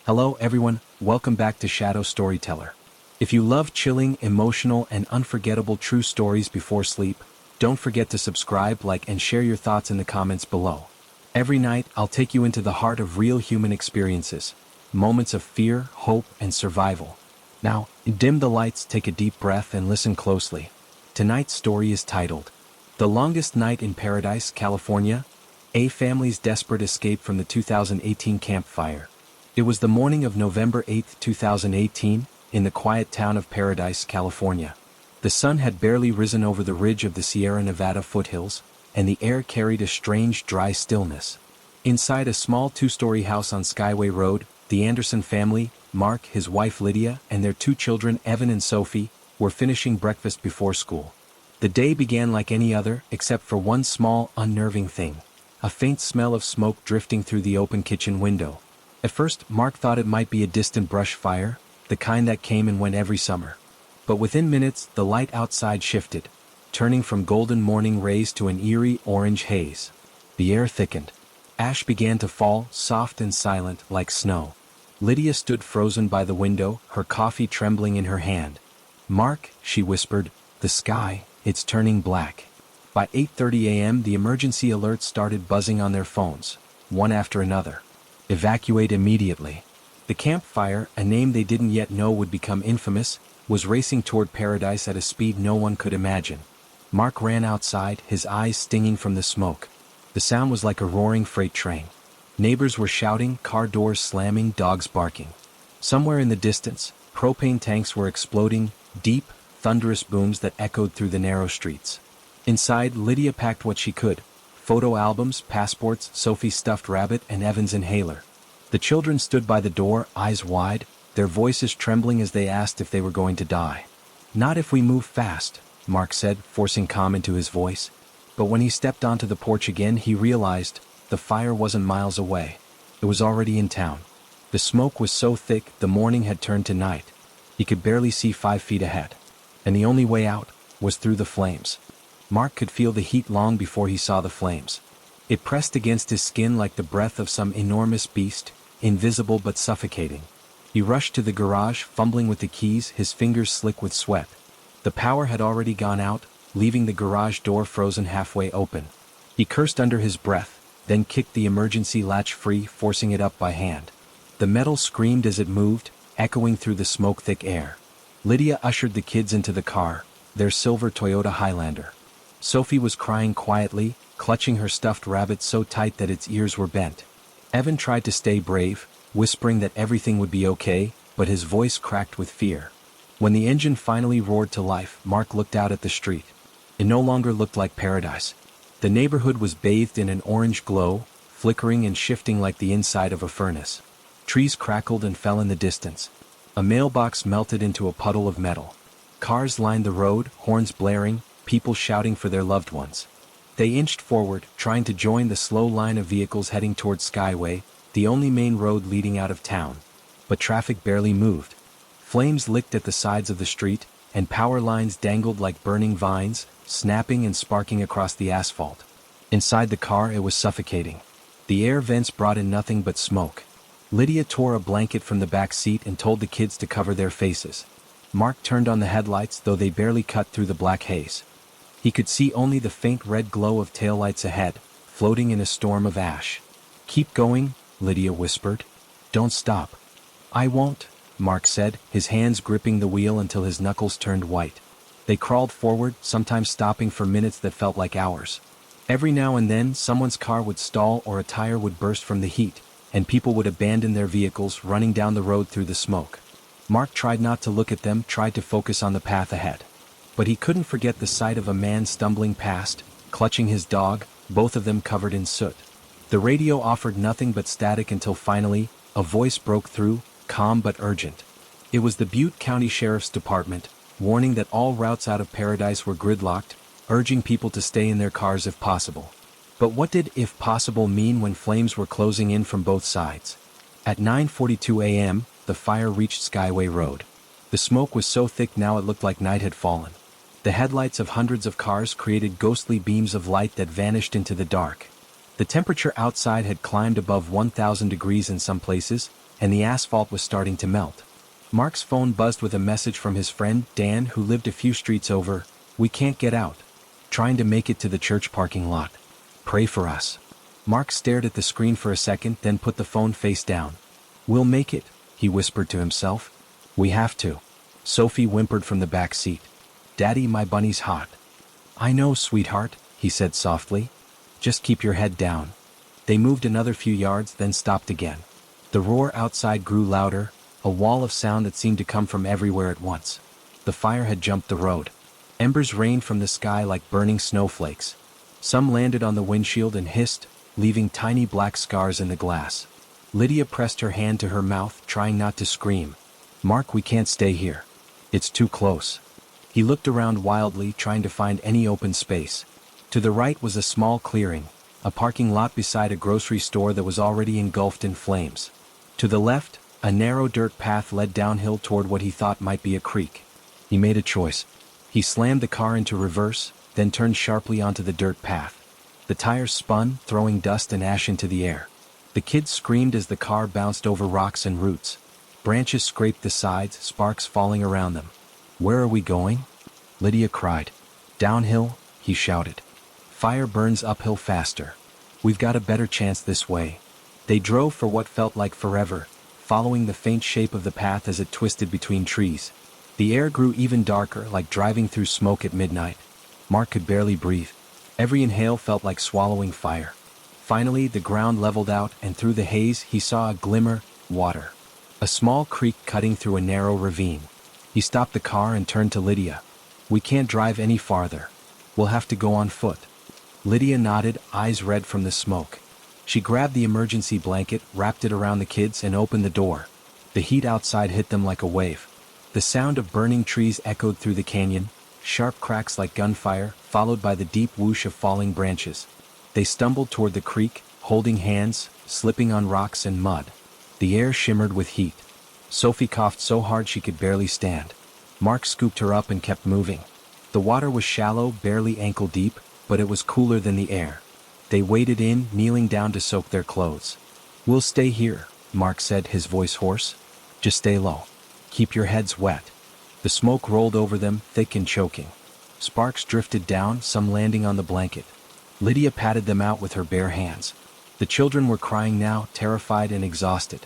Hello everyone, welcome back to Shadow Storyteller. If you love chilling, emotional, and unforgettable true stories before sleep, don't forget to subscribe, like, and share your thoughts in the comments below. Every night, I'll take you into the heart of real human experiences, moments of fear, hope, and survival. Now, dim the lights, take a deep breath, and listen closely. Tonight's story is titled, The Longest Night in Paradise, California, a family's desperate escape from the 2018 campfire. It was the morning of November 8, 2018, in the quiet town of Paradise, California. The sun had barely risen over the ridge of the Sierra Nevada foothills, and the air carried a strange, dry stillness. Inside a small two-story house on Skyway Road, the Anderson family, Mark, his wife Lydia, and their two children, Evan and Sophie, were finishing breakfast before school. The day began like any other, except for one small, unnerving thing: a faint smell of smoke drifting through the open kitchen window. At first, Mark thought it might be a distant brush fire, the kind that came and went every summer. But within minutes, the light outside shifted, turning from golden morning rays to an eerie orange haze. The air thickened. Ash began to fall, soft and silent, like snow. Lydia stood frozen by the window, her coffee trembling in her hand. "Mark," she whispered, "the sky, it's turning black." By 8:30 a.m., the emergency alerts started buzzing on their phones, one after another. "Evacuate immediately." The campfire, a name they didn't yet know would become infamous, was racing toward Paradise at a speed no one could imagine. Mark ran outside, his eyes stinging from the smoke. The sound was like a roaring freight train. Neighbors were shouting, car doors slamming, dogs barking. Somewhere in the distance, propane tanks were exploding, deep, thunderous booms that echoed through the narrow streets. Inside, Lydia packed what she could: photo albums, passports, Sophie's stuffed rabbit, and Evan's inhaler. The children stood by the door, eyes wide, their voices trembling as they asked if they were going to die. "Not if we move fast," Mark said, forcing calm into his voice. But when he stepped onto the porch again, he realized the fire wasn't miles away. It was already in town. The smoke was so thick, the morning had turned to night. He could barely see 5 feet ahead. And the only way out was through the flames. Mark could feel the heat long before he saw the flames. It pressed against his skin like the breath of some enormous beast, invisible but suffocating. He rushed to the garage, fumbling with the keys, his fingers slick with sweat. The power had already gone out, leaving the garage door frozen halfway open. He cursed under his breath, then kicked the emergency latch free, forcing it up by hand. The metal screamed as it moved, echoing through the smoke-thick air. Lydia ushered the kids into the car, their silver Toyota Highlander. Sophie was crying quietly, clutching her stuffed rabbit so tight that its ears were bent. Evan tried to stay brave, whispering that everything would be okay, but his voice cracked with fear. When the engine finally roared to life, Mark looked out at the street. It no longer looked like paradise. The neighborhood was bathed in an orange glow, flickering and shifting like the inside of a furnace. Trees crackled and fell in the distance. A mailbox melted into a puddle of metal. Cars lined the road, horns blaring, people shouting for their loved ones. They inched forward, trying to join the slow line of vehicles heading toward Skyway, the only main road leading out of town. But traffic barely moved. Flames licked at the sides of the street, and power lines dangled like burning vines, snapping and sparking across the asphalt. Inside the car, it was suffocating. The air vents brought in nothing but smoke. Lydia tore a blanket from the back seat and told the kids to cover their faces. Mark turned on the headlights, though they barely cut through the black haze. He could see only the faint red glow of taillights ahead, floating in a storm of ash. "Keep going," Lydia whispered. "Don't stop." "I won't," Mark said, his hands gripping the wheel until his knuckles turned white. They crawled forward, sometimes stopping for minutes that felt like hours. Every now and then, someone's car would stall or a tire would burst from the heat, and people would abandon their vehicles, running down the road through the smoke. Mark tried not to look at them, tried to focus on the path ahead. But he couldn't forget the sight of a man stumbling past, clutching his dog, both of them covered in soot. The radio offered nothing but static until finally, a voice broke through, calm but urgent. It was the Butte County Sheriff's Department, warning that all routes out of Paradise were gridlocked, urging people to stay in their cars if possible. But what did "if possible" mean when flames were closing in from both sides? At 9:42 a.m., the fire reached Skyway Road. The smoke was so thick now it looked like night had fallen. The headlights of hundreds of cars created ghostly beams of light that vanished into the dark. The temperature outside had climbed above 1,000 degrees in some places, and the asphalt was starting to melt. Mark's phone buzzed with a message from his friend, Dan, who lived a few streets over. "We can't get out. Trying to make it to the church parking lot. Pray for us." Mark stared at the screen for a second, then put the phone face down. "We'll make it," he whispered to himself. "We have to." Sophie whimpered from the back seat. "Daddy, my bunny's hot." "I know, sweetheart," he said softly. "Just keep your head down." They moved another few yards, then stopped again. The roar outside grew louder, a wall of sound that seemed to come from everywhere at once. The fire had jumped the road. Embers rained from the sky like burning snowflakes. Some landed on the windshield and hissed, leaving tiny black scars in the glass. Lydia pressed her hand to her mouth, trying not to scream. "Mark, we can't stay here. It's too close." He looked around wildly, trying to find any open space. To the right was a small clearing, a parking lot beside a grocery store that was already engulfed in flames. To the left, a narrow dirt path led downhill toward what he thought might be a creek. He made a choice. He slammed the car into reverse, then turned sharply onto the dirt path. The tires spun, throwing dust and ash into the air. The kids screamed as the car bounced over rocks and roots. Branches scraped the sides, sparks falling around them. "Where are we going?" Lydia cried. "Downhill," he shouted. "Fire burns uphill faster. We've got a better chance this way." They drove for what felt like forever, following the faint shape of the path as it twisted between trees. The air grew even darker, like driving through smoke at midnight. Mark could barely breathe. Every inhale felt like swallowing fire. Finally, the ground leveled out, and through the haze he saw a glimmer: water. A small creek cutting through a narrow ravine. He stopped the car and turned to Lydia. "We can't drive any farther. We'll have to go on foot." Lydia nodded, eyes red from the smoke. She grabbed the emergency blanket, wrapped it around the kids, and opened the door. The heat outside hit them like a wave. The sound of burning trees echoed through the canyon, sharp cracks like gunfire, followed by the deep whoosh of falling branches. They stumbled toward the creek, holding hands, slipping on rocks and mud. The air shimmered with heat. Sophie coughed so hard she could barely stand. Mark scooped her up and kept moving. The water was shallow, barely ankle deep, but it was cooler than the air. They waded in, kneeling down to soak their clothes. "We'll stay here," Mark said, his voice hoarse. "Just stay low. Keep your heads wet." The smoke rolled over them, thick and choking. Sparks drifted down, some landing on the blanket. Lydia patted them out with her bare hands. The children were crying now, terrified and exhausted.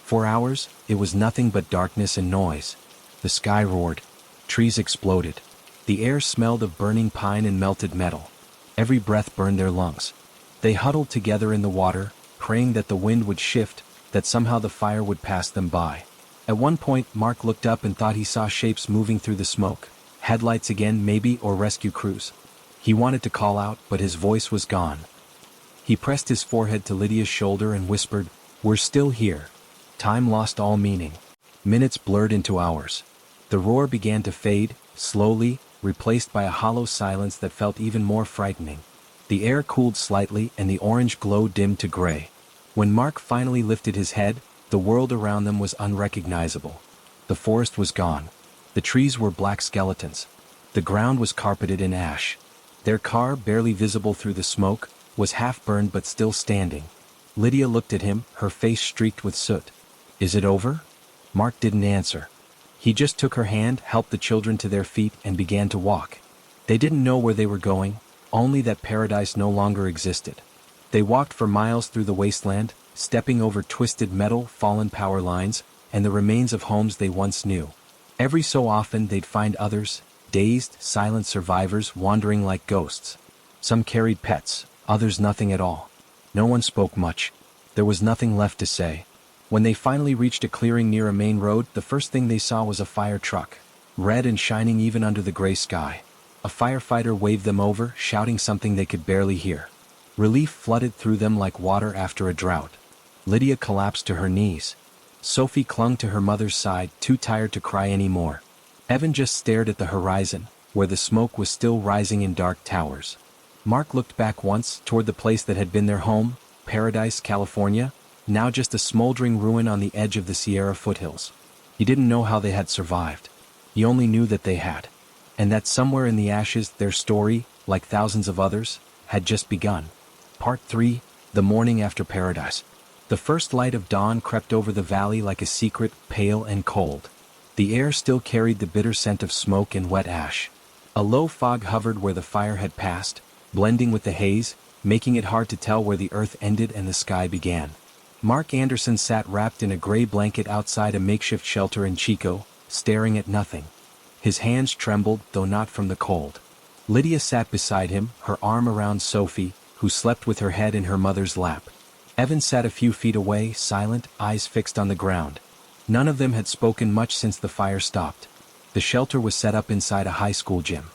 For hours, it was nothing but darkness and noise. The sky roared. Trees exploded. The air smelled of burning pine and melted metal. Every breath burned their lungs. They huddled together in the water, praying that the wind would shift, that somehow the fire would pass them by. At one point, Mark looked up and thought he saw shapes moving through the smoke. Headlights again, maybe, or rescue crews. He wanted to call out, but his voice was gone. He pressed his forehead to Lydia's shoulder and whispered, "We're still here." Time lost all meaning. Minutes blurred into hours. The roar began to fade, slowly, replaced by a hollow silence that felt even more frightening. The air cooled slightly and the orange glow dimmed to gray. When Mark finally lifted his head, the world around them was unrecognizable. The forest was gone. The trees were black skeletons. The ground was carpeted in ash. Their car, barely visible through the smoke, was half burned but still standing. Lydia looked at him, her face streaked with soot. "Is it over?" Mark didn't answer. He just took her hand, helped the children to their feet, and began to walk. They didn't know where they were going, only that paradise no longer existed. They walked for miles through the wasteland, stepping over twisted metal, fallen power lines, and the remains of homes they once knew. Every so often they'd find others, dazed, silent survivors wandering like ghosts. Some carried pets, others nothing at all. No one spoke much. There was nothing left to say. When they finally reached a clearing near a main road, the first thing they saw was a fire truck, red and shining even under the gray sky. A firefighter waved them over, shouting something they could barely hear. Relief flooded through them like water after a drought. Lydia collapsed to her knees. Sophie clung to her mother's side, too tired to cry anymore. Evan just stared at the horizon, where the smoke was still rising in dark towers. Mark looked back once, toward the place that had been their home, Paradise, California, now just a smoldering ruin on the edge of the Sierra foothills. He didn't know how they had survived. He only knew that they had. And that somewhere in the ashes, their story, like thousands of others, had just begun. Part 3, The Morning After Paradise. The first light of dawn crept over the valley like a secret, pale and cold. The air still carried the bitter scent of smoke and wet ash. A low fog hovered where the fire had passed, blending with the haze, making it hard to tell where the earth ended and the sky began. Mark Anderson sat wrapped in a gray blanket outside a makeshift shelter in Chico, staring at nothing. His hands trembled, though not from the cold. Lydia sat beside him, her arm around Sophie, who slept with her head in her mother's lap. Evan sat a few feet away, silent, eyes fixed on the ground. None of them had spoken much since the fire stopped. The shelter was set up inside a high school gym.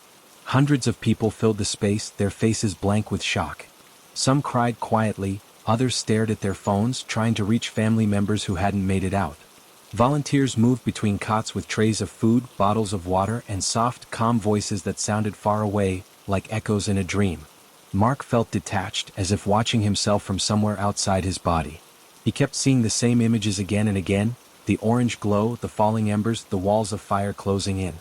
Hundreds of people filled the space, their faces blank with shock. Some cried quietly, others stared at their phones, trying to reach family members who hadn't made it out. Volunteers moved between cots with trays of food, bottles of water, and soft, calm voices that sounded far away, like echoes in a dream. Mark felt detached, as if watching himself from somewhere outside his body. He kept seeing the same images again and again, the orange glow, the falling embers, the walls of fire closing in.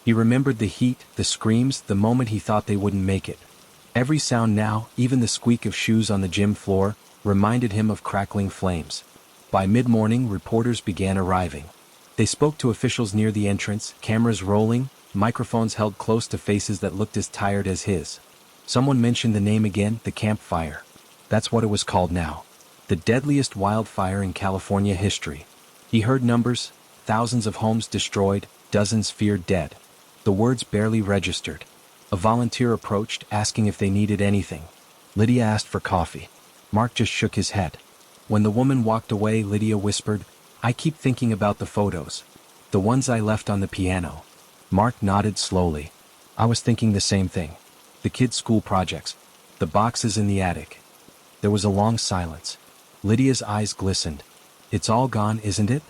He remembered the heat, the screams, the moment he thought they wouldn't make it. Every sound now, even the squeak of shoes on the gym floor, reminded him of crackling flames. By mid-morning, reporters began arriving. They spoke to officials near the entrance, cameras rolling, microphones held close to faces that looked as tired as his. Someone mentioned the name again, the campfire. That's what it was called now. The deadliest wildfire in California history. He heard numbers, thousands of homes destroyed, dozens feared dead. The words barely registered. A volunteer approached, asking if they needed anything. Lydia asked for coffee. Mark just shook his head. When the woman walked away, Lydia whispered, "I keep thinking about the photos. The ones I left on the piano." Mark nodded slowly. "I was thinking the same thing. The kids' school projects. The boxes in the attic." There was a long silence. Lydia's eyes glistened. "It's all gone, isn't it?"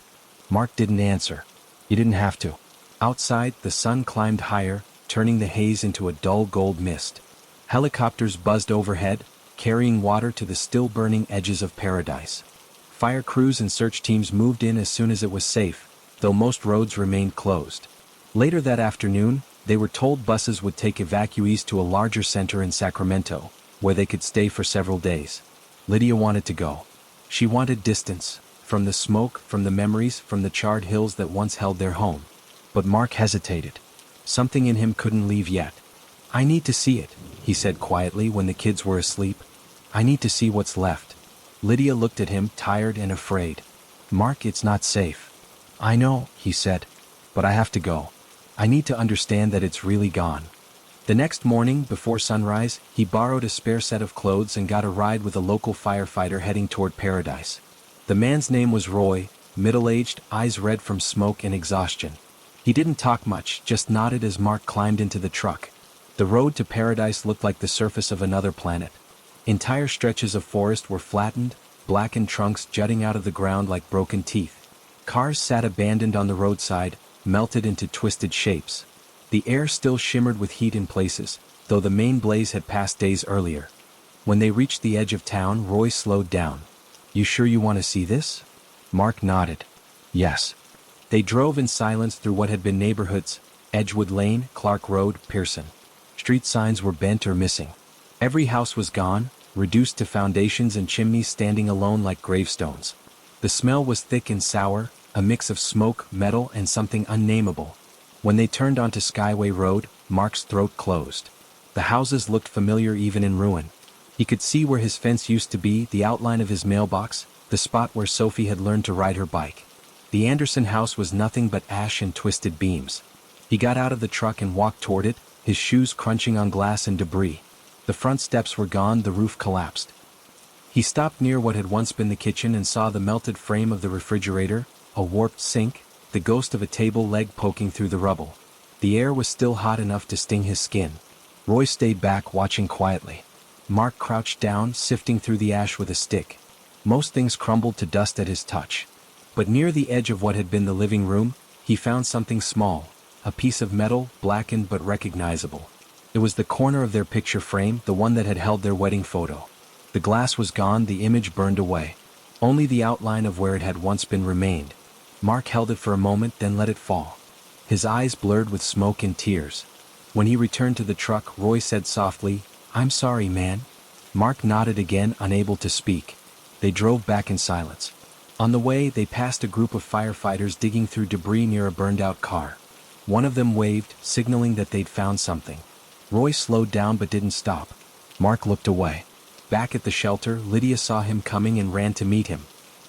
Mark didn't answer. He didn't have to. Outside, the sun climbed higher, turning the haze into a dull gold mist. Helicopters buzzed overhead, carrying water to the still-burning edges of paradise. Fire crews and search teams moved in as soon as it was safe, though most roads remained closed. Later that afternoon, they were told buses would take evacuees to a larger center in Sacramento, where they could stay for several days. Lydia wanted to go. She wanted distance, from the smoke, from the memories, from the charred hills that once held their home. But Mark hesitated. Something in him couldn't leave yet. "I need to see it," he said quietly when the kids were asleep. "I need to see what's left." Lydia looked at him, tired and afraid. "Mark, it's not safe." "I know," he said. "But I have to go. I need to understand that it's really gone." The next morning, before sunrise, he borrowed a spare set of clothes and got a ride with a local firefighter heading toward Paradise. The man's name was Roy, middle-aged, eyes red from smoke and exhaustion. He didn't talk much, just nodded as Mark climbed into the truck. The road to Paradise looked like the surface of another planet. Entire stretches of forest were flattened, blackened trunks jutting out of the ground like broken teeth. Cars sat abandoned on the roadside, melted into twisted shapes. The air still shimmered with heat in places, though the main blaze had passed days earlier. When they reached the edge of town, Roy slowed down. "You sure you want to see this?" Mark nodded. "Yes." They drove in silence through what had been neighborhoods: Edgewood Lane, Clark Road, Pearson. Street signs were bent or missing. Every house was gone, reduced to foundations and chimneys standing alone like gravestones. The smell was thick and sour, a mix of smoke, metal, and something unnameable. When they turned onto Skyway Road, Mark's throat closed. The houses looked familiar even in ruin. He could see where his fence used to be, the outline of his mailbox, the spot where Sophie had learned to ride her bike. The Anderson house was nothing but ash and twisted beams. He got out of the truck and walked toward it, his shoes crunching on glass and debris. The front steps were gone, the roof collapsed. He stopped near what had once been the kitchen and saw the melted frame of the refrigerator, a warped sink, the ghost of a table leg poking through the rubble. The air was still hot enough to sting his skin. Roy stayed back, watching quietly. Mark crouched down, sifting through the ash with a stick. Most things crumbled to dust at his touch. But near the edge of what had been the living room, he found something small, a piece of metal, blackened but recognizable. It was the corner of their picture frame, the one that had held their wedding photo. The glass was gone, the image burned away. Only the outline of where it had once been remained. Mark held it for a moment, then let it fall. His eyes blurred with smoke and tears. When he returned to the truck, Roy said softly, "I'm sorry, man." Mark nodded again, unable to speak. They drove back in silence. On the way, they passed a group of firefighters digging through debris near a burned-out car. One of them waved, signaling that they'd found something. Roy slowed down but didn't stop. Mark looked away. Back at the shelter, Lydia saw him coming and ran to meet him.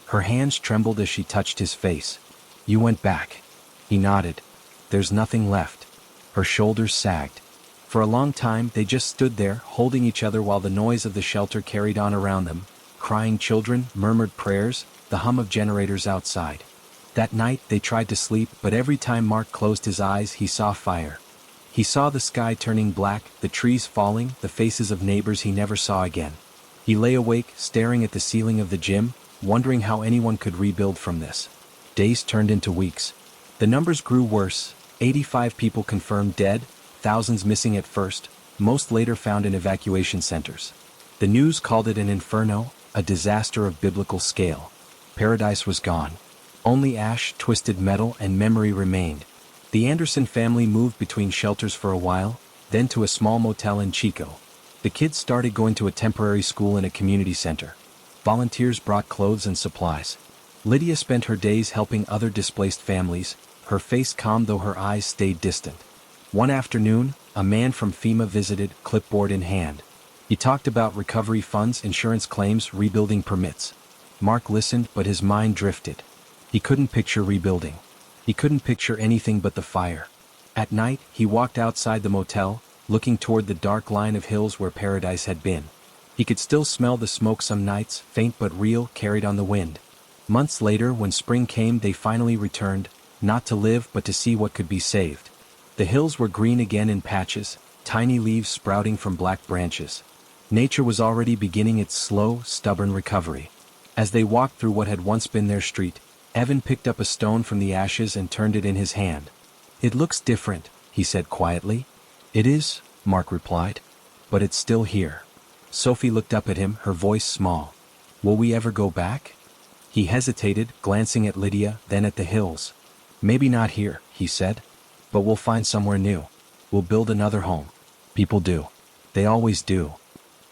Her hands trembled as she touched his face. "You went back." He nodded. "There's nothing left." Her shoulders sagged. For a long time, they just stood there, holding each other while the noise of the shelter carried on around them. Crying children, murmured prayers, the hum of generators outside. That night, they tried to sleep, but every time Mark closed his eyes, he saw fire. He saw the sky turning black, the trees falling, the faces of neighbors he never saw again. He lay awake, staring at the ceiling of the gym, wondering how anyone could rebuild from this. Days turned into weeks. The numbers grew worse. 85 people confirmed dead, thousands missing at first, most later found in evacuation centers. The news called it an inferno, a disaster of biblical scale. Paradise was gone. Only ash, twisted metal, and memory remained. The Anderson family moved between shelters for a while, then to a small motel in Chico. The kids started going to a temporary school in a community center. Volunteers brought clothes and supplies. Lydia spent her days helping other displaced families, her face calm though her eyes stayed distant. One afternoon, a man from FEMA visited, clipboard in hand. He talked about recovery funds, insurance claims, rebuilding permits. Mark listened, but his mind drifted. He couldn't picture rebuilding. He couldn't picture anything but the fire. At night, he walked outside the motel, looking toward the dark line of hills where paradise had been. He could still smell the smoke some nights, faint but real, carried on the wind. Months later, when spring came, they finally returned, not to live but to see what could be saved. The hills were green again in patches, tiny leaves sprouting from black branches. Nature was already beginning its slow, stubborn recovery. As they walked through what had once been their street, Evan picked up a stone from the ashes and turned it in his hand. "It looks different," he said quietly. "It is," Mark replied. "But it's still here." Sophie looked up at him, her voice small. "Will we ever go back?" He hesitated, glancing at Lydia, then at the hills. "Maybe not here," he said. "But we'll find somewhere new. We'll build another home. People do. They always do."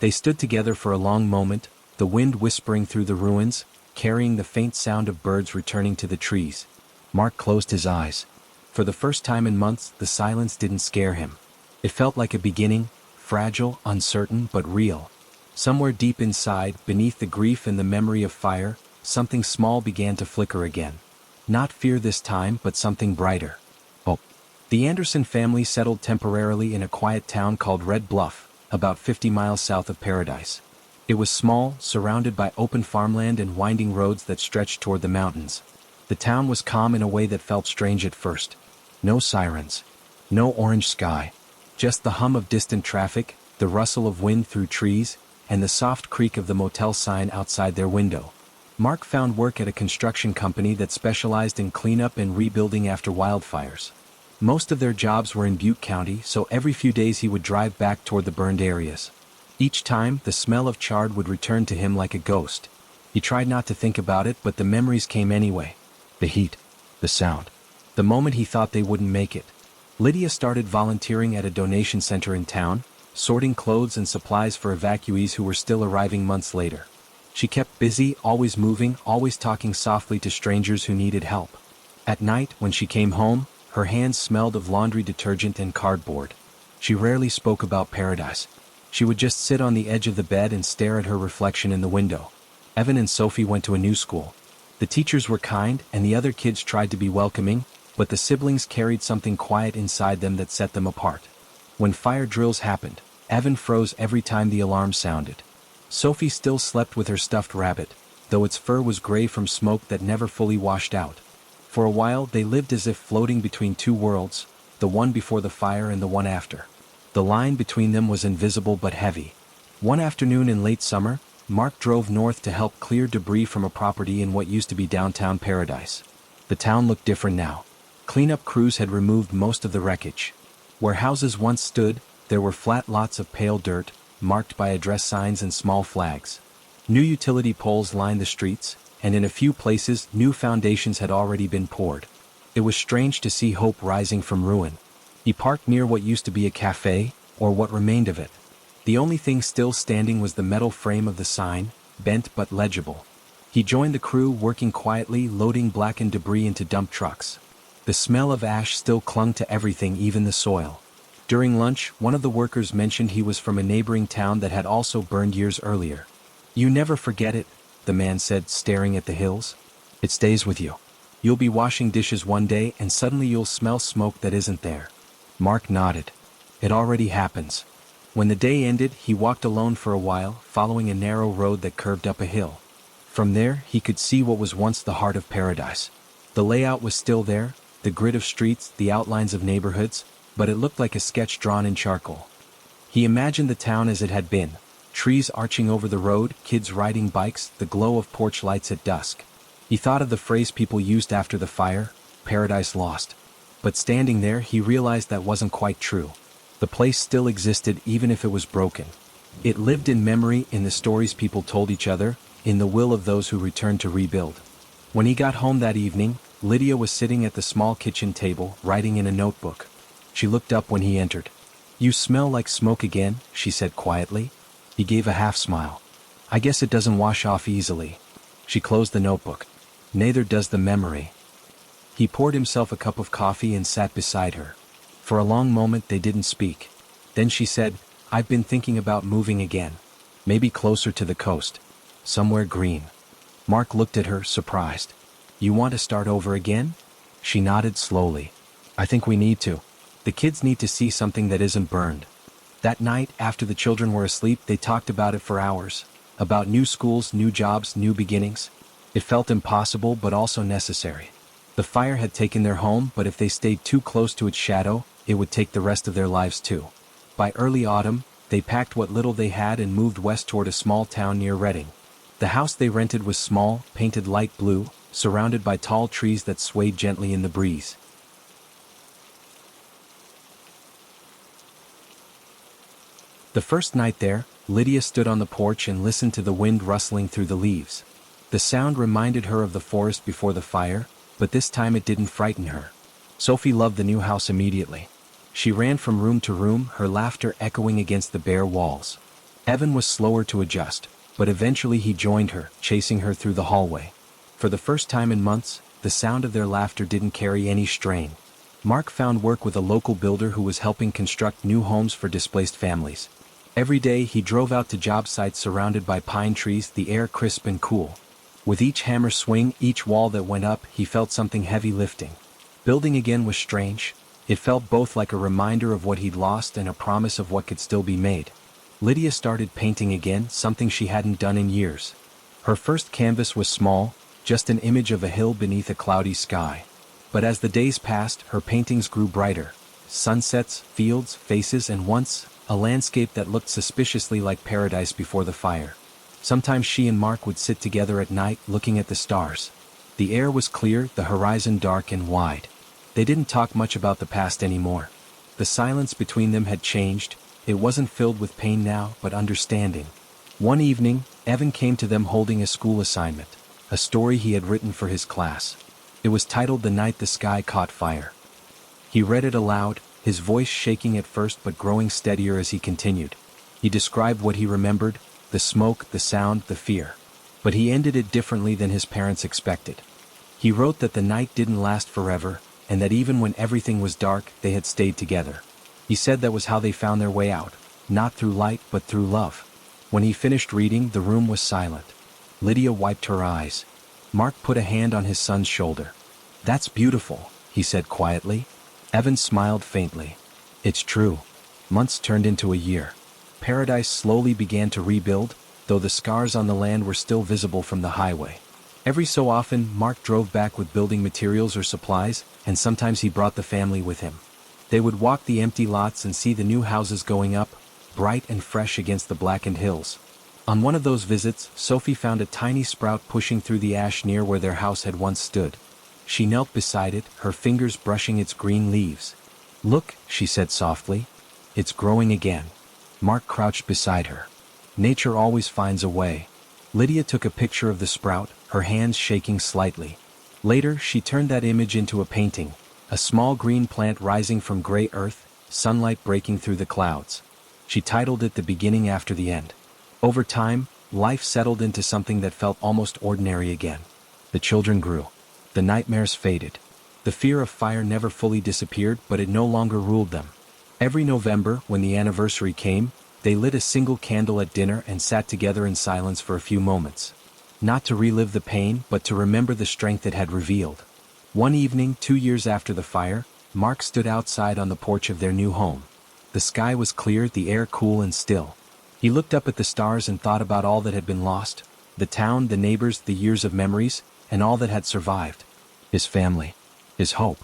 They stood together for a long moment, the wind whispering through the ruins, carrying the faint sound of birds returning to the trees. Mark closed his eyes. For the first time in months, the silence didn't scare him. It felt like a beginning, fragile, uncertain, but real. Somewhere deep inside, beneath the grief and the memory of fire, something small began to flicker again. Not fear this time, but something brighter. Hope. The Anderson family settled temporarily in a quiet town called Red Bluff, about 50 miles south of Paradise. It was small, surrounded by open farmland and winding roads that stretched toward the mountains. The town was calm in a way that felt strange at first. No sirens. No orange sky. Just the hum of distant traffic, the rustle of wind through trees, and the soft creak of the motel sign outside their window. Mark found work at a construction company that specialized in cleanup and rebuilding after wildfires. Most of their jobs were in Butte County, so every few days he would drive back toward the burned areas. Each time, the smell of charred would return to him like a ghost. He tried not to think about it, but the memories came anyway. The heat. The sound. The moment he thought they wouldn't make it. Lydia started volunteering at a donation center in town, sorting clothes and supplies for evacuees who were still arriving months later. She kept busy, always moving, always talking softly to strangers who needed help. At night, when she came home, her hands smelled of laundry detergent and cardboard. She rarely spoke about Paradise. She would just sit on the edge of the bed and stare at her reflection in the window. Evan and Sophie went to a new school. The teachers were kind, and the other kids tried to be welcoming, but the siblings carried something quiet inside them that set them apart. When fire drills happened, Evan froze every time the alarm sounded. Sophie still slept with her stuffed rabbit, though its fur was gray from smoke that never fully washed out. For a while, they lived as if floating between two worlds, the one before the fire and the one after. The line between them was invisible but heavy. One afternoon in late summer, Mark drove north to help clear debris from a property in what used to be downtown Paradise. The town looked different now. Cleanup crews had removed most of the wreckage. Where houses once stood, there were flat lots of pale dirt, marked by address signs and small flags. New utility poles lined the streets, and in a few places, new foundations had already been poured. It was strange to see hope rising from ruin. He parked near what used to be a cafe, or what remained of it. The only thing still standing was the metal frame of the sign, bent but legible. He joined the crew, working quietly, loading blackened debris into dump trucks. The smell of ash still clung to everything, even the soil. During lunch, one of the workers mentioned he was from a neighboring town that had also burned years earlier. "You never forget it," the man said, staring at the hills. "It stays with you. You'll be washing dishes one day and suddenly you'll smell smoke that isn't there." Mark nodded. "It already happens." When the day ended, he walked alone for a while, following a narrow road that curved up a hill. From there, he could see what was once the heart of paradise. The layout was still there, the grid of streets, the outlines of neighborhoods, but it looked like a sketch drawn in charcoal. He imagined the town as it had been: trees arching over the road, kids riding bikes, the glow of porch lights at dusk. He thought of the phrase people used after the fire, "Paradise Lost." But standing there, he realized that wasn't quite true. The place still existed even if it was broken. It lived in memory, in the stories people told each other, in the will of those who returned to rebuild. When he got home that evening, Lydia was sitting at the small kitchen table, writing in a notebook. She looked up when he entered. "You smell like smoke again," she said quietly. He gave a half smile. "I guess it doesn't wash off easily." She closed the notebook. "Neither does the memory." He poured himself a cup of coffee and sat beside her. For a long moment they didn't speak. Then she said, "I've been thinking about moving again. Maybe closer to the coast. Somewhere green." Mark looked at her, surprised. "You want to start over again?" She nodded slowly. "I think we need to. The kids need to see something that isn't burned." That night, after the children were asleep, they talked about it for hours. About new schools, new jobs, new beginnings. It felt impossible but also necessary. The fire had taken their home, but if they stayed too close to its shadow, it would take the rest of their lives too. By early autumn, they packed what little they had and moved west toward a small town near Reading. The house they rented was small, painted light blue, surrounded by tall trees that swayed gently in the breeze. The first night there, Lydia stood on the porch and listened to the wind rustling through the leaves. The sound reminded her of the forest before the fire, but this time it didn't frighten her. Sophie loved the new house immediately. She ran from room to room, her laughter echoing against the bare walls. Evan was slower to adjust, but eventually he joined her, chasing her through the hallway. For the first time in months, the sound of their laughter didn't carry any strain. Mark found work with a local builder who was helping construct new homes for displaced families. Every day he drove out to job sites surrounded by pine trees, the air crisp and cool. With each hammer swing, each wall that went up, he felt something heavy lifting. Building again was strange. It felt both like a reminder of what he'd lost and a promise of what could still be made. Lydia started painting again, something she hadn't done in years. Her first canvas was small, just an image of a hill beneath a cloudy sky. But as the days passed, her paintings grew brighter. Sunsets, fields, faces, and once, a landscape that looked suspiciously like paradise before the fire. Sometimes she and Mark would sit together at night, looking at the stars. The air was clear, the horizon dark and wide. They didn't talk much about the past anymore. The silence between them had changed. It wasn't filled with pain now, but understanding. One evening, Evan came to them holding a school assignment, a story he had written for his class. It was titled "The Night the Sky Caught Fire." He read it aloud, his voice shaking at first but growing steadier as he continued. He described what he remembered, the smoke, the sound, the fear. But he ended it differently than his parents expected. He wrote that the night didn't last forever, and that even when everything was dark, they had stayed together. He said that was how they found their way out, not through light but through love. When he finished reading, the room was silent. Lydia wiped her eyes. Mark put a hand on his son's shoulder. "That's beautiful," he said quietly. Evan smiled faintly. "It's true." Months turned into a year. Paradise slowly began to rebuild, though the scars on the land were still visible from the highway. Every so often, Mark drove back with building materials or supplies, and sometimes he brought the family with him. They would walk the empty lots and see the new houses going up, bright and fresh against the blackened hills. On one of those visits, Sophie found a tiny sprout pushing through the ash near where their house had once stood. She knelt beside it, her fingers brushing its green leaves. "Look," she said softly. "It's growing again." Mark crouched beside her. Nature always finds a way. Lydia took a picture of the sprout, her hands shaking slightly. Later, she turned that image into a painting, a small green plant rising from gray earth, sunlight breaking through the clouds. She titled it "The Beginning After the End." Over time, life settled into something that felt almost ordinary again. The children grew. The nightmares faded. The fear of fire never fully disappeared, but it no longer ruled them. Every November, when the anniversary came, they lit a single candle at dinner and sat together in silence for a few moments. Not to relive the pain, but to remember the strength it had revealed. One evening, 2 years after the fire, Mark stood outside on the porch of their new home. The sky was clear, the air cool and still. He looked up at the stars and thought about all that had been lost, the town, the neighbors, the years of memories, and all that had survived. His family. His hope.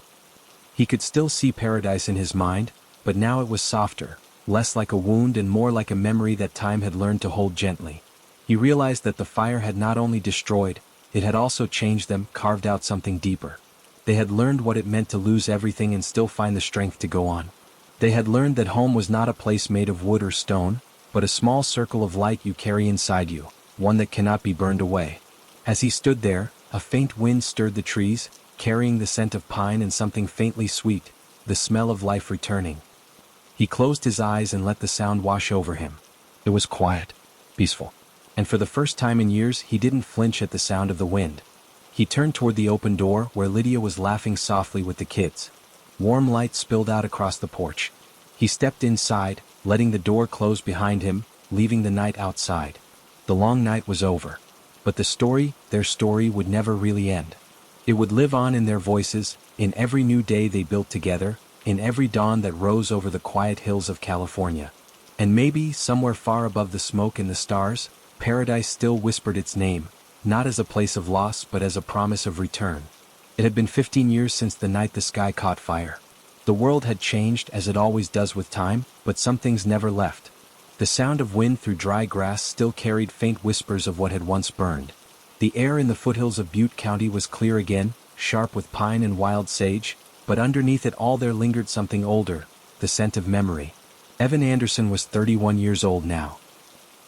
He could still see paradise in his mind, but now it was softer, less like a wound and more like a memory that time had learned to hold gently. He realized that the fire had not only destroyed, it had also changed them, carved out something deeper. They had learned what it meant to lose everything and still find the strength to go on. They had learned that home was not a place made of wood or stone, but a small circle of light you carry inside you, one that cannot be burned away. As he stood there, a faint wind stirred the trees, carrying the scent of pine and something faintly sweet, the smell of life returning. He closed his eyes and let the sound wash over him. It was quiet, peaceful. And for the first time in years, he didn't flinch at the sound of the wind. He turned toward the open door where Lydia was laughing softly with the kids. Warm light spilled out across the porch. He stepped inside, letting the door close behind him, leaving the night outside. The long night was over. But the story, their story, would never really end. It would live on in their voices, in every new day they built together, in every dawn that rose over the quiet hills of California. And maybe, somewhere far above the smoke and the stars, paradise still whispered its name, not as a place of loss but as a promise of return. It had been 15 years since the night the sky caught fire. The world had changed as it always does with time, but some things never left. The sound of wind through dry grass still carried faint whispers of what had once burned. The air in the foothills of Butte County was clear again, sharp with pine and wild sage, but underneath it all there lingered something older, the scent of memory. Evan Anderson was 31 years old now.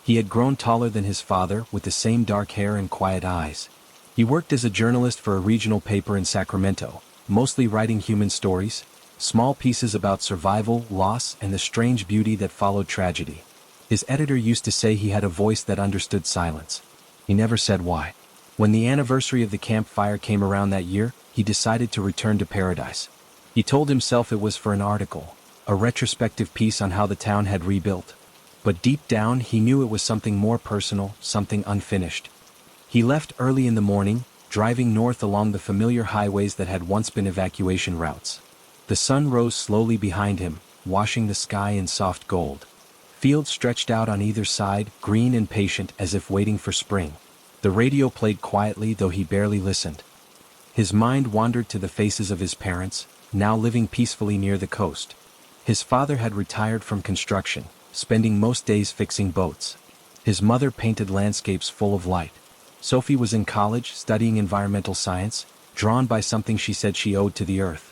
He had grown taller than his father, with the same dark hair and quiet eyes. He worked as a journalist for a regional paper in Sacramento, mostly writing human stories, small pieces about survival, loss, and the strange beauty that followed tragedy. His editor used to say he had a voice that understood silence. He never said why. When the anniversary of the campfire came around that year, he decided to return to paradise. He told himself it was for an article, a retrospective piece on how the town had rebuilt. But deep down he knew it was something more personal, something unfinished. He left early in the morning, driving north along the familiar highways that had once been evacuation routes. The sun rose slowly behind him, washing the sky in soft gold. Fields stretched out on either side, green and patient as if waiting for spring. The radio played quietly, though he barely listened. His mind wandered to the faces of his parents, now living peacefully near the coast. His father had retired from construction, spending most days fixing boats. His mother painted landscapes full of light. Sophie was in college, studying environmental science, drawn by something she said she owed to the earth.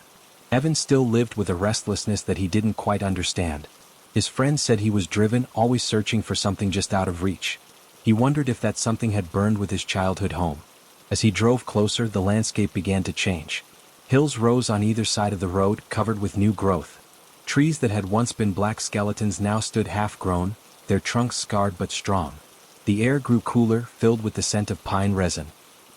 Evan still lived with a restlessness that he didn't quite understand. His friends said he was driven, always searching for something just out of reach. He wondered if that something had burned with his childhood home. As he drove closer, the landscape began to change. Hills rose on either side of the road, covered with new growth. Trees that had once been black skeletons now stood half-grown, their trunks scarred but strong. The air grew cooler, filled with the scent of pine resin.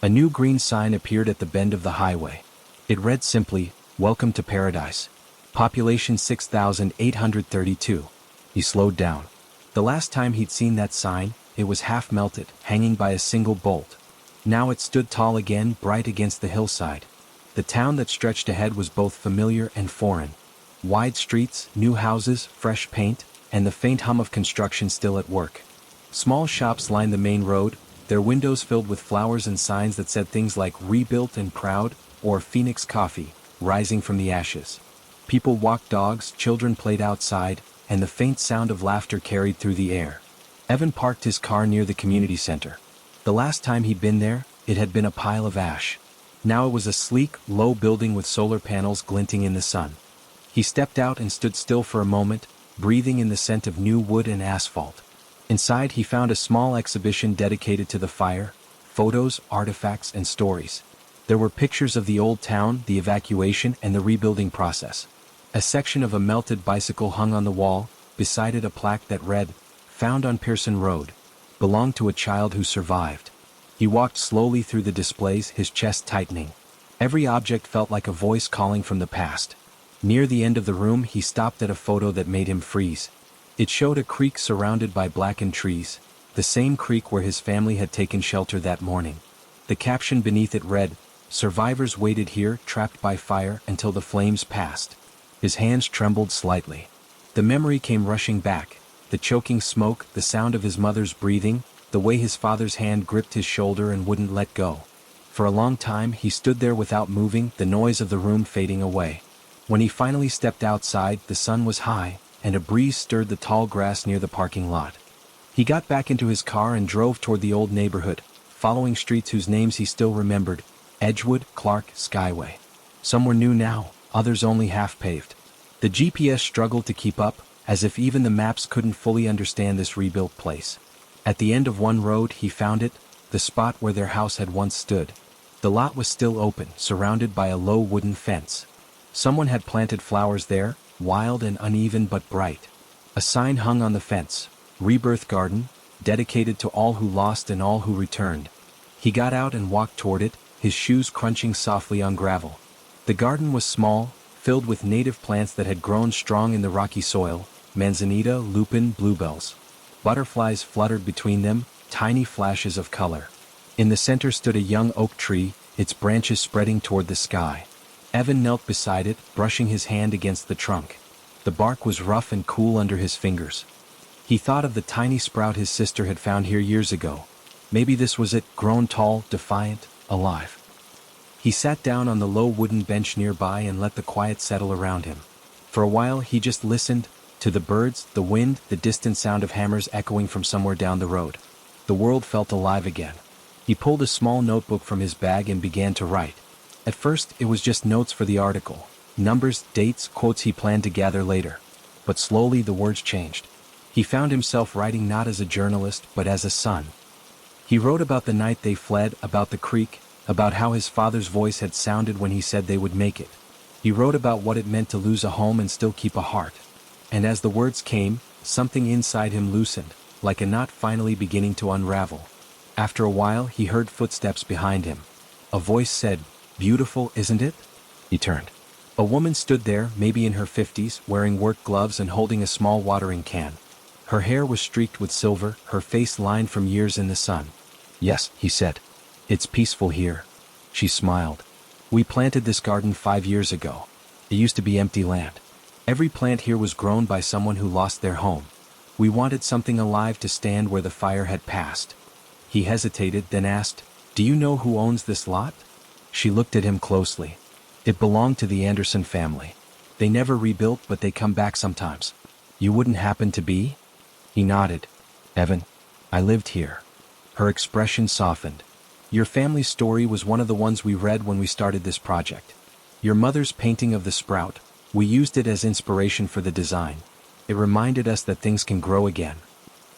A new green sign appeared at the bend of the highway. It read simply, "Welcome to Paradise. Population 6,832. He slowed down. The last time he'd seen that sign, it was half-melted, hanging by a single bolt. Now it stood tall again, bright against the hillside. The town that stretched ahead was both familiar and foreign. Wide streets, new houses, fresh paint, and the faint hum of construction still at work. Small shops lined the main road, their windows filled with flowers and signs that said things like "Rebuilt and Proud" or "Phoenix Coffee, rising from the ashes." People walked dogs, children played outside, and the faint sound of laughter carried through the air. Evan parked his car near the community center. The last time he'd been there, it had been a pile of ash. Now it was a sleek, low building with solar panels glinting in the sun. He stepped out and stood still for a moment, breathing in the scent of new wood and asphalt. Inside he found a small exhibition dedicated to the fire, photos, artifacts, and stories. There were pictures of the old town, the evacuation, and the rebuilding process. A section of a melted bicycle hung on the wall, beside it a plaque that read, "Found on Pearson Road." belonged to a child who survived. He walked slowly through the displays, his chest tightening. Every object felt like a voice calling from the past. Near the end of the room, he stopped at a photo that made him freeze. It showed a creek surrounded by blackened trees, the same creek where his family had taken shelter that morning. The caption beneath it read, "Survivors waited here, trapped by fire, until the flames passed." His hands trembled slightly. The memory came rushing back, the choking smoke, the sound of his mother's breathing, the way his father's hand gripped his shoulder and wouldn't let go. For a long time he stood there without moving, the noise of the room fading away. When he finally stepped outside, the sun was high, and a breeze stirred the tall grass near the parking lot. He got back into his car and drove toward the old neighborhood, following streets whose names he still remembered: Edgewood, Clark, Skyway. Some were new now, others only half-paved. The GPS struggled to keep up, as if even the maps couldn't fully understand this rebuilt place. At the end of one road he found it, the spot where their house had once stood. The lot was still open, surrounded by a low wooden fence. Someone had planted flowers there, wild and uneven but bright. A sign hung on the fence, "Rebirth Garden, dedicated to all who lost and all who returned." He got out and walked toward it, his shoes crunching softly on gravel. The garden was small, filled with native plants that had grown strong in the rocky soil: manzanita, lupin, bluebells. Butterflies fluttered between them, tiny flashes of color. In the center stood a young oak tree, its branches spreading toward the sky. Evan knelt beside it, brushing his hand against the trunk. The bark was rough and cool under his fingers. He thought of the tiny sprout his sister had found here years ago. Maybe this was it, grown tall, defiant, alive. He sat down on the low wooden bench nearby and let the quiet settle around him. For a while he just listened, to the birds, the wind, the distant sound of hammers echoing from somewhere down the road. The world felt alive again. He pulled a small notebook from his bag and began to write. At first it was just notes for the article, numbers, dates, quotes he planned to gather later. But slowly the words changed. He found himself writing not as a journalist but as a son. He wrote about the night they fled, about the creek, about how his father's voice had sounded when he said they would make it. He wrote about what it meant to lose a home and still keep a heart. And as the words came, something inside him loosened, like a knot finally beginning to unravel. After a while he heard footsteps behind him. A voice said, "Beautiful, isn't it?" He turned. A woman stood there, maybe in her 50s, wearing work gloves and holding a small watering can. Her hair was streaked with silver, her face lined from years in the sun. "Yes," he said. "It's peaceful here." She smiled. "We planted this garden 5 years ago. It used to be empty land. Every plant here was grown by someone who lost their home. We wanted something alive to stand where the fire had passed." He hesitated, then asked, "Do you know who owns this lot?" She looked at him closely. "It belonged to the Anderson family. They never rebuilt, but they come back sometimes. You wouldn't happen to be?" He nodded. "Evan, I lived here." Her expression softened. "Your family's story was one of the ones we read when we started this project. Your mother's painting of the sprout, we used it as inspiration for the design. It reminded us that things can grow again."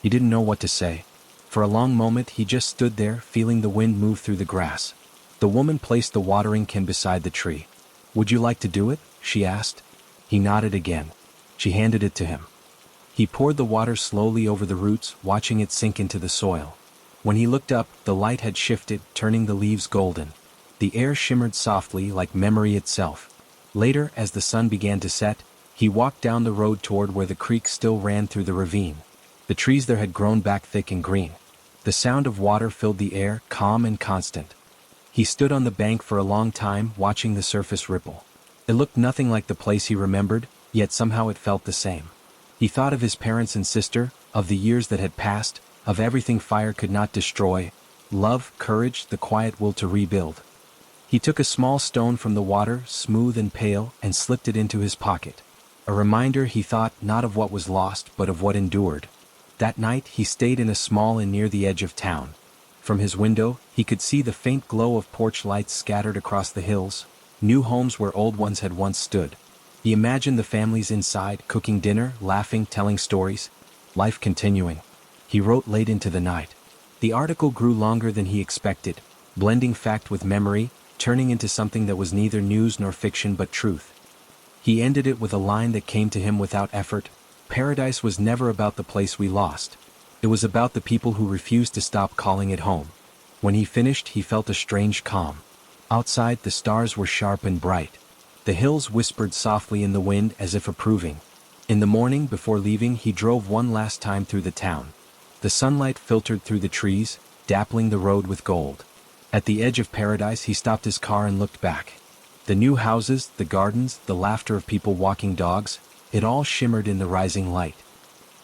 He didn't know what to say. For a long moment he just stood there, feeling the wind move through the grass. The woman placed the watering can beside the tree. "Would you like to do it?" she asked. He nodded again. She handed it to him. He poured the water slowly over the roots, watching it sink into the soil. When he looked up, the light had shifted, turning the leaves golden. The air shimmered softly, like memory itself. Later, as the sun began to set, he walked down the road toward where the creek still ran through the ravine. The trees there had grown back thick and green. The sound of water filled the air, calm and constant. He stood on the bank for a long time, watching the surface ripple. It looked nothing like the place he remembered, yet somehow it felt the same. He thought of his parents and sister, of the years that had passed, of everything fire could not destroy: love, courage, the quiet will to rebuild. He took a small stone from the water, smooth and pale, and slipped it into his pocket. A reminder, he thought, not of what was lost, but of what endured. That night he stayed in a small inn near the edge of town. From his window, he could see the faint glow of porch lights scattered across the hills, new homes where old ones had once stood. He imagined the families inside, cooking dinner, laughing, telling stories. Life continuing. He wrote late into the night. The article grew longer than he expected, blending fact with memory, turning into something that was neither news nor fiction but truth. He ended it with a line that came to him without effort: "Paradise was never about the place we lost. It was about the people who refused to stop calling it home. When he finished, he felt a strange calm. Outside, the stars were sharp and bright. The hills whispered softly in the wind as if approving. In the morning, before leaving, he drove one last time through the town. The sunlight filtered through the trees, dappling the road with gold. At the edge of paradise, he stopped his car and looked back. The new houses, the gardens, the laughter of people walking dogs, it all shimmered in the rising light.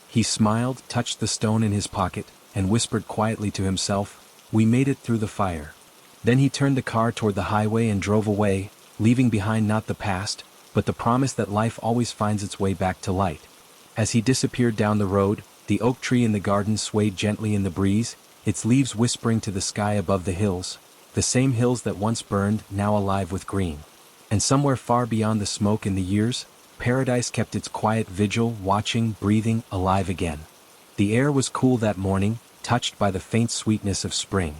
He smiled, touched the stone in his pocket, and whispered quietly to himself, "We made it through the fire." Then he turned the car toward the highway and drove away, leaving behind not the past, but the promise that life always finds its way back to light. As he disappeared down the road, the oak tree in the garden swayed gently in the breeze, its leaves whispering to the sky above the hills, the same hills that once burned, now alive with green. And somewhere far beyond the smoke and the years, paradise kept its quiet vigil, watching, breathing, alive again. The air was cool that morning, touched by the faint sweetness of spring.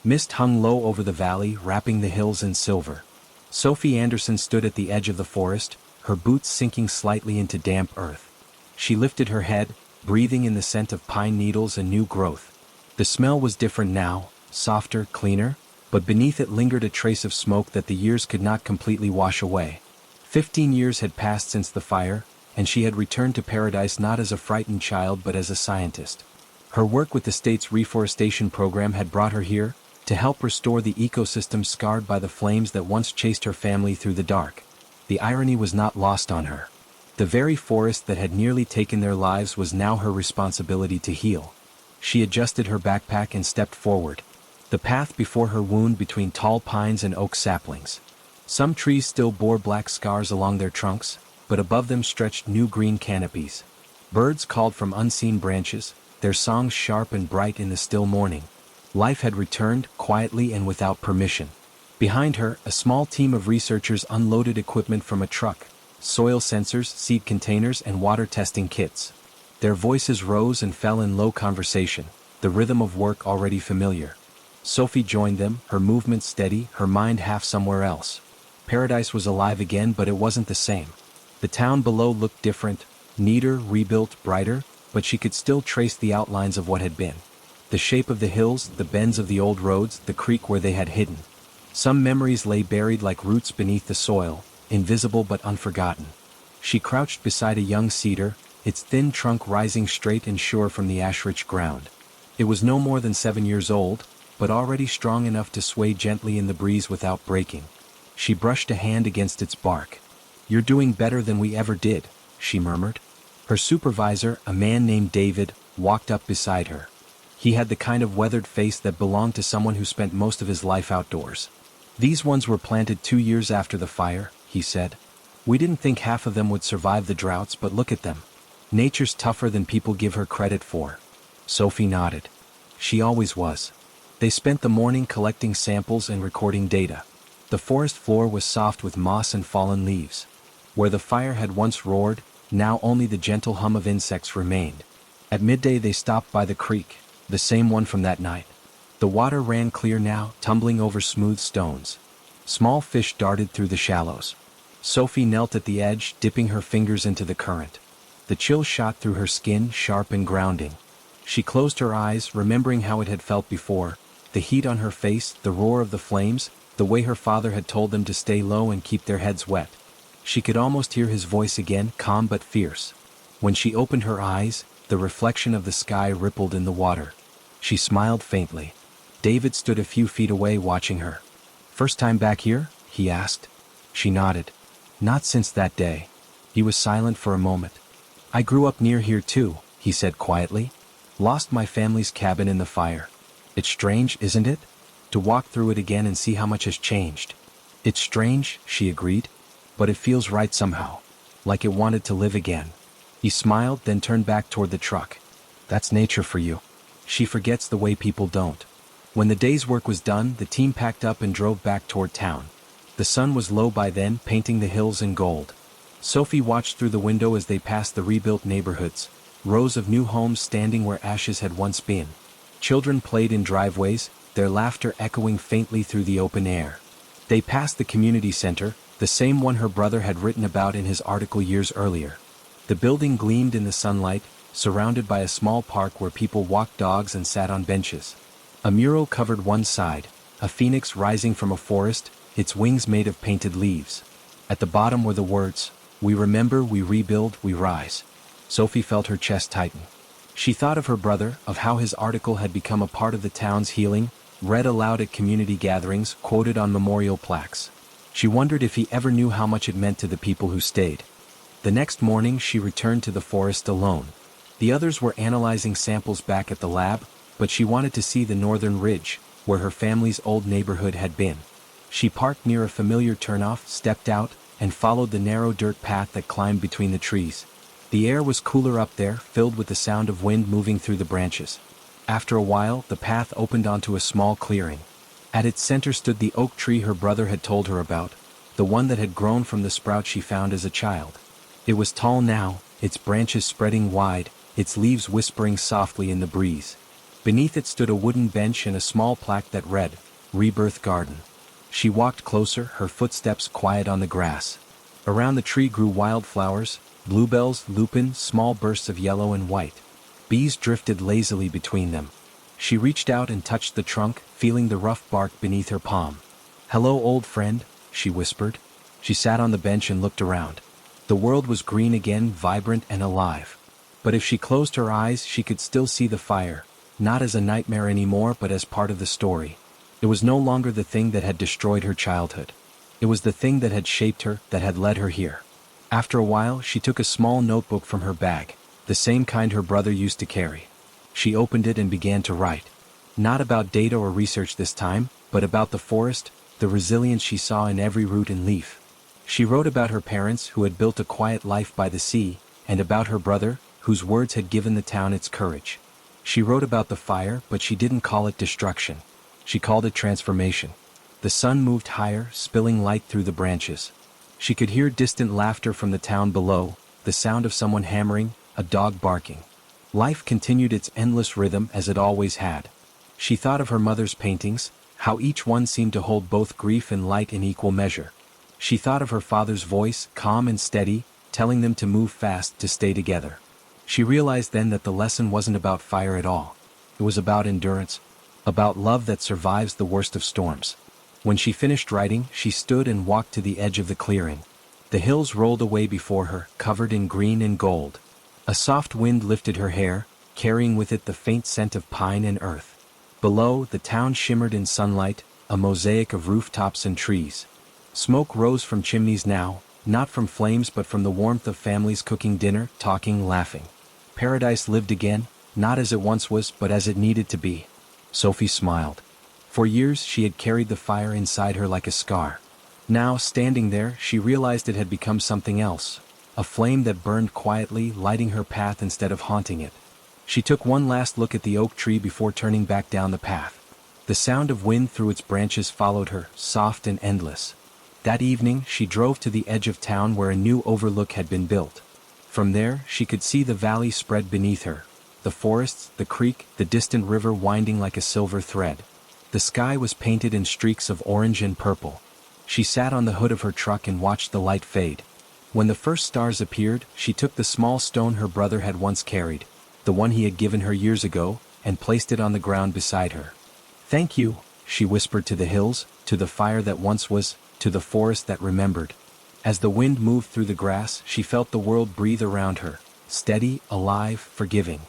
Mist hung low over the valley, wrapping the hills in silver. Sophie Anderson stood at the edge of the forest, her boots sinking slightly into damp earth. She lifted her head, breathing in the scent of pine needles and new growth. The smell was different now, softer, cleaner, but beneath it lingered a trace of smoke that the years could not completely wash away. 15 years had passed since the fire, and she had returned to paradise not as a frightened child but as a scientist. Her work with the state's reforestation program had brought her here, to help restore the ecosystem scarred by the flames that once chased her family through the dark. The irony was not lost on her. The very forest that had nearly taken their lives was now her responsibility to heal. She adjusted her backpack and stepped forward. The path before her wound between tall pines and oak saplings. Some trees still bore black scars along their trunks, but above them stretched new green canopies. Birds called from unseen branches, their songs sharp and bright in the still morning. Life had returned, quietly and without permission. Behind her, a small team of researchers unloaded equipment from a truck, soil sensors, seed containers, and water testing kits. Their voices rose and fell in low conversation, the rhythm of work already familiar. Sophie joined them, her movements steady, her mind half somewhere else. Paradise was alive again, but it wasn't the same. The town below looked different, neater, rebuilt, brighter, but she could still trace the outlines of what had been. The shape of the hills, the bends of the old roads, the creek where they had hidden. Some memories lay buried like roots beneath the soil, invisible but unforgotten. She crouched beside a young cedar, its thin trunk rising straight and sure from the ash-rich ground. It was no more than 7 years old, but already strong enough to sway gently in the breeze without breaking. She brushed a hand against its bark. "You're doing better than we ever did," she murmured. Her supervisor, a man named David, walked up beside her. He had the kind of weathered face that belonged to someone who spent most of his life outdoors. "These ones were planted 2 years after the fire," he said. "We didn't think half of them would survive the droughts, but look at them. Nature's tougher than people give her credit for." Sophie nodded. She always was. They spent the morning collecting samples and recording data. The forest floor was soft with moss and fallen leaves. Where the fire had once roared, now only the gentle hum of insects remained. At midday they stopped by the creek, the same one from that night. The water ran clear now, tumbling over smooth stones. Small fish darted through the shallows. Sophie knelt at the edge, dipping her fingers into the current. The chill shot through her skin, sharp and grounding. She closed her eyes, remembering how it had felt before, the heat on her face, the roar of the flames, the way her father had told them to stay low and keep their heads wet. She could almost hear his voice again, calm but fierce. When she opened her eyes, the reflection of the sky rippled in the water. She smiled faintly. David stood a few feet away watching her. "First time back here?" he asked. She nodded. "Not since that day." He was silent for a moment. "I grew up near here too," he said quietly. "Lost my family's cabin in the fire. It's strange, isn't it? To walk through it again and see how much has changed." "It's strange," she agreed. "But it feels right somehow. Like it wanted to live again." He smiled, then turned back toward the truck. "That's nature for you. She forgets the way people don't." When the day's work was done, the team packed up and drove back toward town. The sun was low by then, painting the hills in gold. Sophie watched through the window as they passed the rebuilt neighborhoods, rows of new homes standing where ashes had once been. Children played in driveways, their laughter echoing faintly through the open air. They passed the community center, the same one her brother had written about in his article years earlier. The building gleamed in the sunlight, surrounded by a small park where people walked dogs and sat on benches. A mural covered one side, a phoenix rising from a forest, its wings made of painted leaves. At the bottom were the words, "We remember, we rebuild, we rise." Sophie felt her chest tighten. She thought of her brother, of how his article had become a part of the town's healing, read aloud at community gatherings, quoted on memorial plaques. She wondered if he ever knew how much it meant to the people who stayed. The next morning she returned to the forest alone. The others were analyzing samples back at the lab, but she wanted to see the northern ridge, where her family's old neighborhood had been. She parked near a familiar turnoff, stepped out, and followed the narrow dirt path that climbed between the trees. The air was cooler up there, filled with the sound of wind moving through the branches. After a while, the path opened onto a small clearing. At its center stood the oak tree her brother had told her about, the one that had grown from the sprout she found as a child. It was tall now, its branches spreading wide, its leaves whispering softly in the breeze. Beneath it stood a wooden bench and a small plaque that read, "Rebirth Garden." She walked closer, her footsteps quiet on the grass. Around the tree grew wildflowers, bluebells, lupin, small bursts of yellow and white. Bees drifted lazily between them. She reached out and touched the trunk, feeling the rough bark beneath her palm. "Hello, old friend," she whispered. She sat on the bench and looked around. The world was green again, vibrant and alive. But if she closed her eyes, she could still see the fire, not as a nightmare anymore but as part of the story. It was no longer the thing that had destroyed her childhood. It was the thing that had shaped her, that had led her here. After a while, she took a small notebook from her bag, the same kind her brother used to carry. She opened it and began to write. Not about data or research this time, but about the forest, the resilience she saw in every root and leaf. She wrote about her parents who had built a quiet life by the sea, and about her brother, whose words had given the town its courage. She wrote about the fire, but she didn't call it destruction. She called it transformation. The sun moved higher, spilling light through the branches. She could hear distant laughter from the town below, the sound of someone hammering, a dog barking. Life continued its endless rhythm as it always had. She thought of her mother's paintings, how each one seemed to hold both grief and light in equal measure. She thought of her father's voice, calm and steady, telling them to move fast, to stay together. She realized then that the lesson wasn't about fire at all. It was about endurance, about love that survives the worst of storms. When she finished writing, she stood and walked to the edge of the clearing. The hills rolled away before her, covered in green and gold. A soft wind lifted her hair, carrying with it the faint scent of pine and earth. Below, the town shimmered in sunlight, a mosaic of rooftops and trees. Smoke rose from chimneys now, not from flames but from the warmth of families cooking dinner, talking, laughing. Paradise lived again, not as it once was but as it needed to be. Sophie smiled. For years she had carried the fire inside her like a scar. Now, standing there, she realized it had become something else. A flame that burned quietly, lighting her path instead of haunting it. She took one last look at the oak tree before turning back down the path. The sound of wind through its branches followed her, soft and endless. That evening, she drove to the edge of town where a new overlook had been built. From there, she could see the valley spread beneath her. The forests, the creek, the distant river winding like a silver thread. The sky was painted in streaks of orange and purple. She sat on the hood of her truck and watched the light fade. When the first stars appeared, she took the small stone her brother had once carried, the one he had given her years ago, and placed it on the ground beside her. "Thank you," she whispered to the hills, to the fire that once was, to the forest that remembered. As the wind moved through the grass, she felt the world breathe around her, steady, alive, forgiving.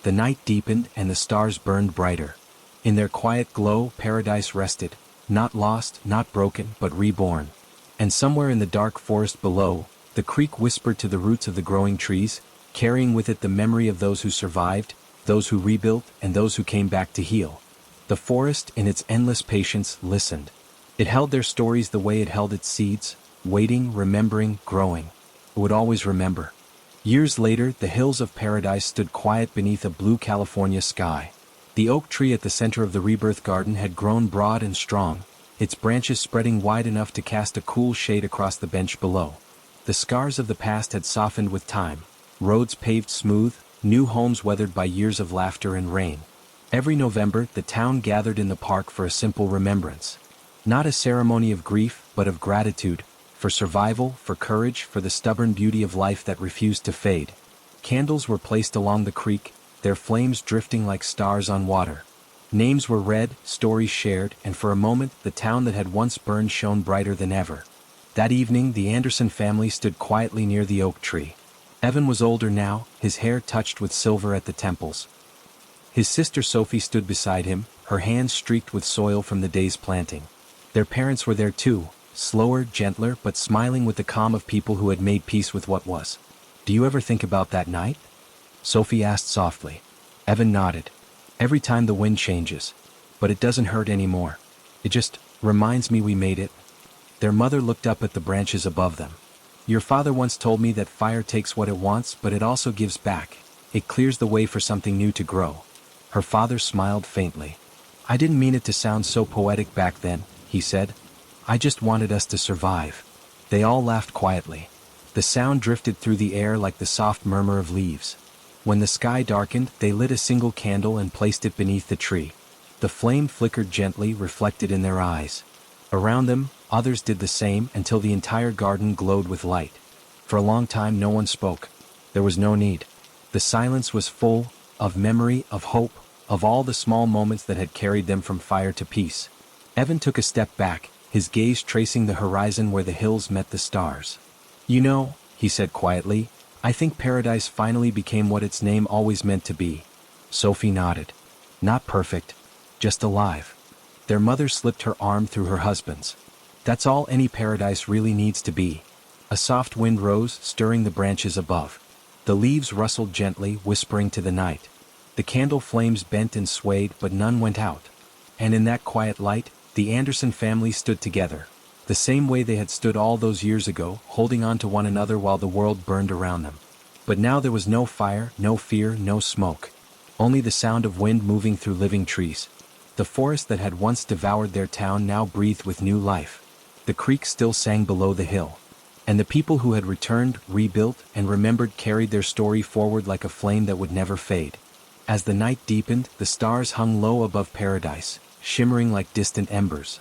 The night deepened and the stars burned brighter. In their quiet glow, paradise rested, not lost, not broken, but reborn. And somewhere in the dark forest below, the creek whispered to the roots of the growing trees, carrying with it the memory of those who survived, those who rebuilt, and those who came back to heal. The forest, in its endless patience, listened. It held their stories the way it held its seeds, waiting, remembering, growing. It would always remember. Years later, the hills of paradise stood quiet beneath a blue California sky. The oak tree at the center of the rebirth garden had grown broad and strong, its branches spreading wide enough to cast a cool shade across the bench below. The scars of the past had softened with time, roads paved smooth, new homes weathered by years of laughter and rain. Every November, the town gathered in the park for a simple remembrance. Not a ceremony of grief, but of gratitude, for survival, for courage, for the stubborn beauty of life that refused to fade. Candles were placed along the creek, their flames drifting like stars on water. Names were read, stories shared, and for a moment the town that had once burned shone brighter than ever. That evening the Anderson family stood quietly near the oak tree. Evan was older now, his hair touched with silver at the temples. His sister Sophie stood beside him, her hands streaked with soil from the day's planting. Their parents were there too, slower, gentler, but smiling with the calm of people who had made peace with what was. "Do you ever think about that night?" Sophie asked softly. Evan nodded. "Every time the wind changes. But it doesn't hurt anymore. It just reminds me we made it." Their mother looked up at the branches above them. "Your father once told me that fire takes what it wants, but it also gives back. It clears the way for something new to grow." Her father smiled faintly. "I didn't mean it to sound so poetic back then," he said. "I just wanted us to survive." They all laughed quietly. The sound drifted through the air like the soft murmur of leaves. When the sky darkened, they lit a single candle and placed it beneath the tree. The flame flickered gently, reflected in their eyes. Around them, others did the same until the entire garden glowed with light. For a long time no one spoke. There was no need. The silence was full of memory, of hope, of all the small moments that had carried them from fire to peace. Evan took a step back, his gaze tracing the horizon where the hills met the stars. "You know," he said quietly, "I think paradise finally became what its name always meant to be." Sophie nodded. "Not perfect, just alive." Their mother slipped her arm through her husband's. "That's all any paradise really needs to be." A soft wind rose, stirring the branches above. The leaves rustled gently, whispering to the night. The candle flames bent and swayed, but none went out. And in that quiet light, the Anderson family stood together, the same way they had stood all those years ago, holding on to one another while the world burned around them. But now there was no fire, no fear, no smoke. Only the sound of wind moving through living trees. The forest that had once devoured their town now breathed with new life. The creek still sang below the hill. And the people who had returned, rebuilt, and remembered carried their story forward like a flame that would never fade. As the night deepened, the stars hung low above paradise, shimmering like distant embers.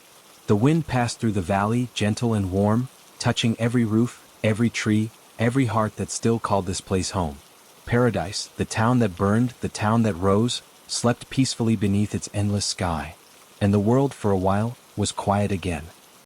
The wind passed through the valley, gentle and warm, touching every roof, every tree, every heart that still called this place home. Paradise, the town that burned, the town that rose, slept peacefully beneath its endless sky. And the world, for a while, was quiet again.